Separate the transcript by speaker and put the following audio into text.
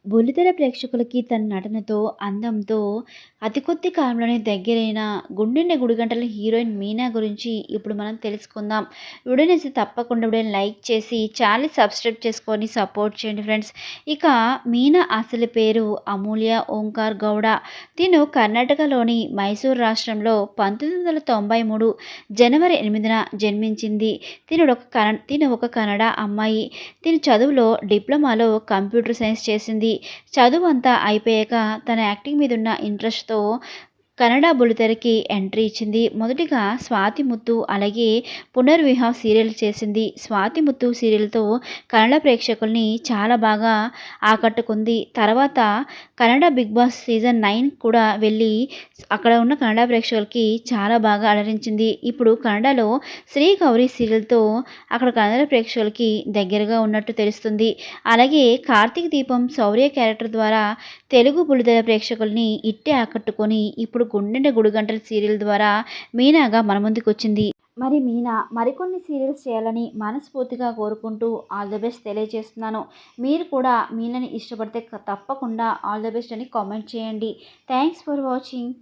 Speaker 1: బుల్లితెర ప్రేక్షకులకి తన నటనతో, అందంతో అతి కొద్ది కాలంలోనే దగ్గరైన 'గుండెండ గుడిగంటల' హీరోయిన్ మీనా గురించి ఇప్పుడు మనం తెలుసుకుందాం. వీడియో నచ్చితే తప్పకుండా వీడియోని లైక్ చేసి ఛానల్‌ని సబ్స్క్రైబ్ చేసుకొని సపోర్ట్ చేయండి ఫ్రెండ్స్. ఇక మీనా అసలు పేరు అమూల్య ఓంకార్ గౌడ. తిను కర్ణాటకలోని మైసూర్ రాష్ట్రంలో 1993 జనవరి 8న జన్మించింది. తిను ఒక కన్నడ అమ్మాయి. తిను చదువులో డిప్లొమాలో కంప్యూటర్ సైన్స్ చేసింది. చదువంతా అయిపోయాక తన యాక్టింగ్ మీదున్న ఇంట్రెస్ట్‌తో కన్నడ బుల్లితెరకి ఎంట్రీ ఇచ్చింది. మొదటిగా 'స్వాతి ముత్తు' అలాగే 'పునర్వివాహ' సీరియల్ చేసింది. 'స్వాతి ముత్తు' సీరియల్‌తో కన్నడ ప్రేక్షకుల్ని చాలా బాగా ఆకట్టుకుంది. తర్వాత కన్నడ 'బిగ్ బాస్' సీజన్ 9 కూడా వెళ్ళి అక్కడ ఉన్న కన్నడ ప్రేక్షకులకి చాలా బాగా అలరించింది. ఇప్పుడు కన్నడలో 'శ్రీ గౌరి' సీరియల్‌తో అక్కడ కన్నడ ప్రేక్షకులకి దగ్గరగా ఉన్నట్టు తెలుస్తుంది. అలాగే 'కార్తీక దీపం' శౌర్య క్యారెక్టర్ ద్వారా తెలుగు బుల్లితెర ప్రేక్షకుల్ని ఇట్టే ఆకట్టుకొని ఇప్పుడు 'గుండెండ గుడిగంటలు' సీరియల్ ద్వారా మీనాగా మన ముందుకొచ్చింది. మరి మీనా మరికొన్ని సీరియల్స్ చేయాలని మనస్ఫూర్తిగా కోరుకుంటూ ఆల్ ది బెస్ట్ తెలియజేస్తున్నాను. మీరు కూడా మీనాని ఇష్టపడితే తప్పకుండా ఆల్ ది బెస్ట్ అని కామెంట్ చేయండి. Thanks for watching.